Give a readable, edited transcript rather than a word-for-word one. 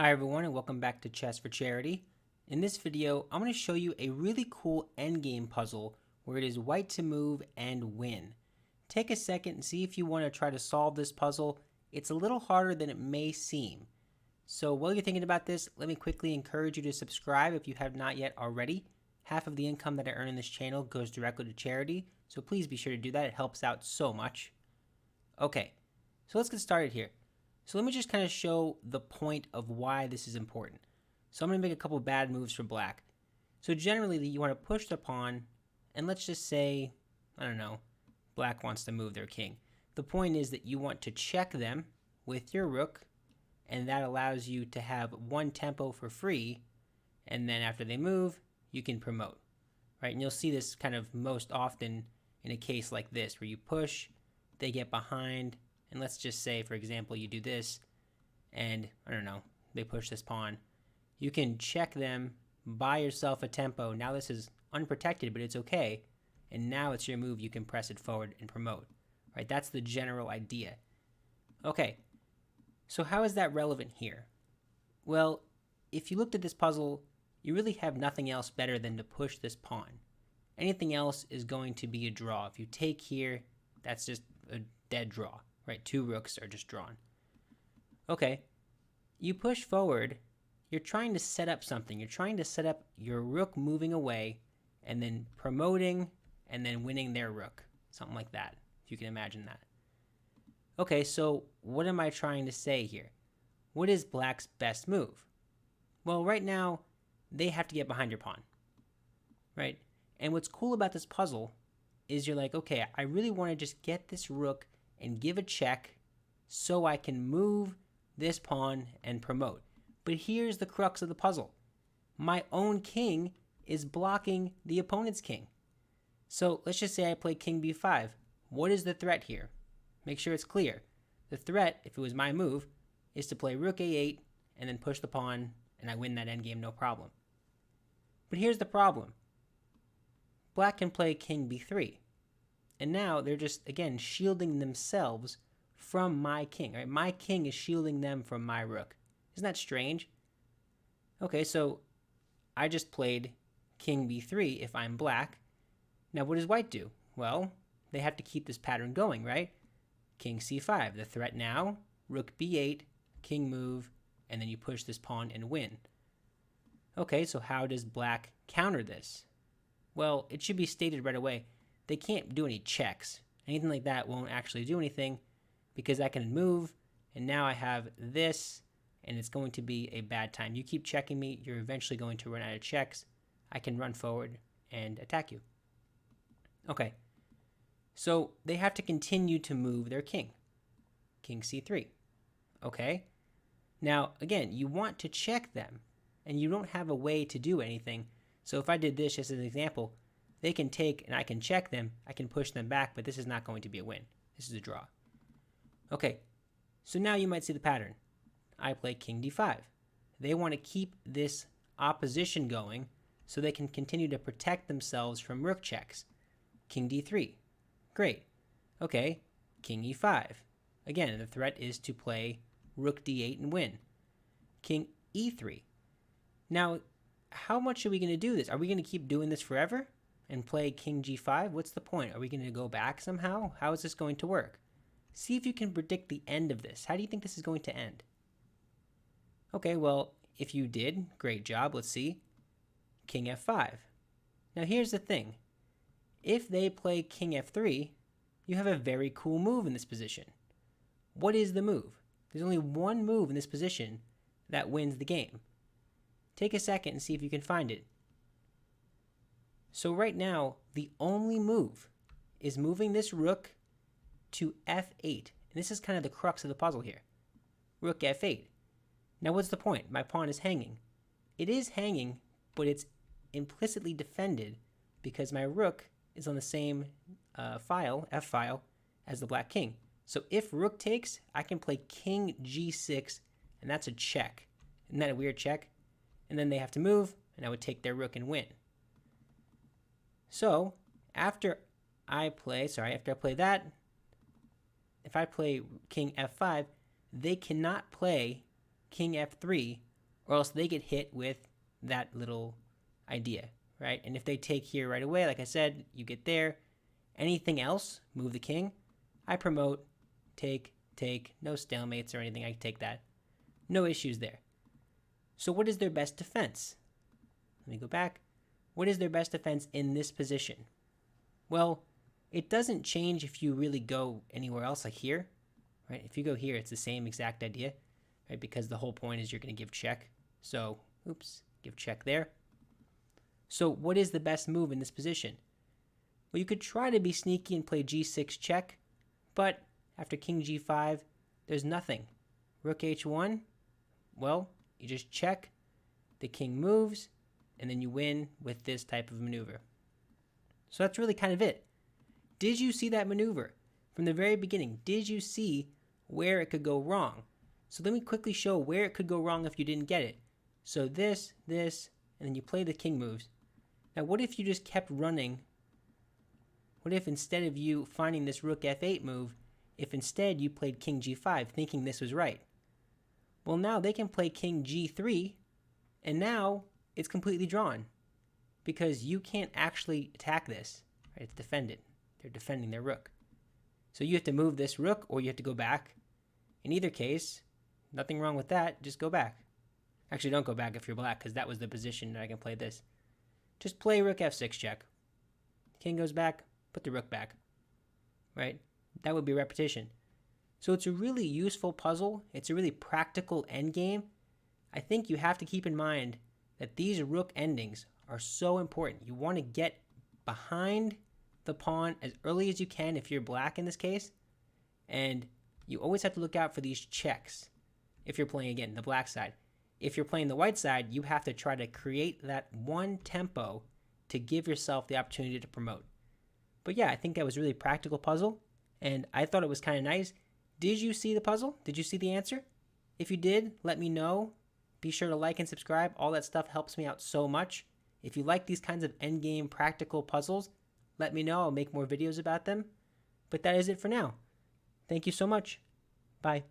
Hi everyone and welcome back to Chess for Charity. In this video, I'm going to show you a really cool endgame puzzle where it is white to move and win. Take a second and see if you want to try to solve this puzzle. It's a little harder than it may seem. So while you're thinking about this, let me quickly encourage you to subscribe if you have not yet already. Half of the income that I earn in this channel goes directly to charity, so please be sure to do that. It helps out so much. Okay, so let's get started here. So let me just kind of show the point of why this is important. So I'm going to make a couple bad moves for black. So generally you want to push the pawn, and let's just say, I don't know, black wants to move their king. The point is that you want to check them with your rook, and that allows you to have one tempo for free, and then after they move, you can promote, right? And you'll see this kind of most often in a case like this, where you push, they get behind, and let's just say, for example, you do this, and I don't know, they push this pawn. You can check them, buy yourself a tempo. Now this is unprotected, but it's okay. And now it's your move. You can press it forward and promote. Right? That's the general idea. Okay, so how is that relevant here? Well, if you looked at this puzzle, you really have nothing else better than to push this pawn. Anything else is going to be a draw. If you take here, that's just a dead draw. Right, two rooks are just drawn. Okay, you push forward, you're trying to set up something. You're trying to set up your rook moving away and then promoting and then winning their rook. Something like that, if you can imagine that. Okay, so what am I trying to say here? What is black's best move? Well, right now, they have to get behind your pawn, right? And what's cool about this puzzle is you're like, okay, I really want to just get this rook and give a check so I can move this pawn and promote. But here's the crux of the puzzle. My own king is blocking the opponent's king. So let's just say I play king b5. What is the threat here? Make sure it's clear. The threat, if it was my move, is to play rook a8 and then push the pawn, and I win that endgame no problem. But here's the problem. Black can play king b3. And now they're just, again, shielding themselves from my king. Right? My king is shielding them from my rook. Isn't that strange? Okay, so I just played king b3 if I'm black. Now what does white do? Well, they have to keep this pattern going, right? King c5. The threat now, rook b8, king move, and then you push this pawn and win. Okay, so how does black counter this? Well, it should be stated right away. They can't do any checks. Anything like that won't actually do anything because I can move, and now I have this, and it's going to be a bad time. You keep checking me, you're eventually going to run out of checks. I can run forward and attack you. Okay, so they have to continue to move their king. King c3. Okay, now again, you want to check them, and you don't have a way to do anything. So if I did this just as an example, they can take and I can check them, I can push them back, but this is not going to be a win. This is a draw. Okay, so now you might see the pattern. I play king d5. They want to keep this opposition going so they can continue to protect themselves from rook checks. King d3. Great. Okay, king e5. Again, the threat is to play rook d8 and win. King e3. Now, how much are we going to do this? Are we going to keep doing this forever and play king g5? What's the point? Are we going to go back somehow? How is this going to work? See if you can predict the end of this. How do you think this is going to end? Okay, well, if you did, great job. Let's see. King f5. Now here's the thing. If they play king f3, you have a very cool move in this position. What is the move? There's only one move in this position that wins the game. Take a second and see if you can find it. So right now, the only move is moving this rook to f8. And this is kind of the crux of the puzzle here. Rook f8. Now what's the point? My pawn is hanging. It is hanging, but it's implicitly defended because my rook is on the same file, f file, as the black king. So if rook takes, I can play king g6, and that's a check. Isn't that a weird check? And then they have to move, and I would take their rook and win. So after I play that, if I play king f5, they cannot play king f3 or else they get hit with that little idea, right? And if they take here right away, like I said, you get there. Anything else, move the king. I promote, take, no stalemates or anything. I take that. No issues there. So what is their best defense? Let me go back. What is their best defense in this position? Well, it doesn't change if you really go anywhere else like here, right? If you go here, it's the same exact idea, right? Because the whole point is you're going to give check. So, oops, give check there. So what is the best move in this position? Well, you could try to be sneaky and play g6 check, but after king g5, there's nothing. Rook h1, well, you just check, the king moves, and then you win with this type of maneuver. So that's really kind of it. Did you see that maneuver? From the very beginning, did you see where it could go wrong? So let me quickly show where it could go wrong if you didn't get it. So this, and then you play the king moves. Now what if you just kept running? What if instead of you finding this rook f8 move, if instead you played king g5 thinking this was right? Well, now they can play king g3, and now it's completely drawn because you can't actually attack this, right? It's defended. They're defending their rook. So you have to move this rook or you have to go back. In either case, nothing wrong with that. Just go back. Actually, don't go back if you're black because that was the position that I can play this. Just play rook f6 check. King goes back, put the rook back, right? That would be repetition. So it's a really useful puzzle. It's a really practical endgame. I think you have to keep in mind that these rook endings are so important. You want to get behind the pawn as early as you can if you're black in this case. And you always have to look out for these checks if you're playing, again, the black side. If you're playing the white side, you have to try to create that one tempo to give yourself the opportunity to promote. But yeah, I think that was a really practical puzzle, and I thought it was kind of nice. Did you see the puzzle? Did you see the answer? If you did, let me know. Be sure to like and subscribe. All that stuff helps me out so much. If you like these kinds of endgame practical puzzles, let me know. I'll make more videos about them. But that is it for now. Thank you so much. Bye.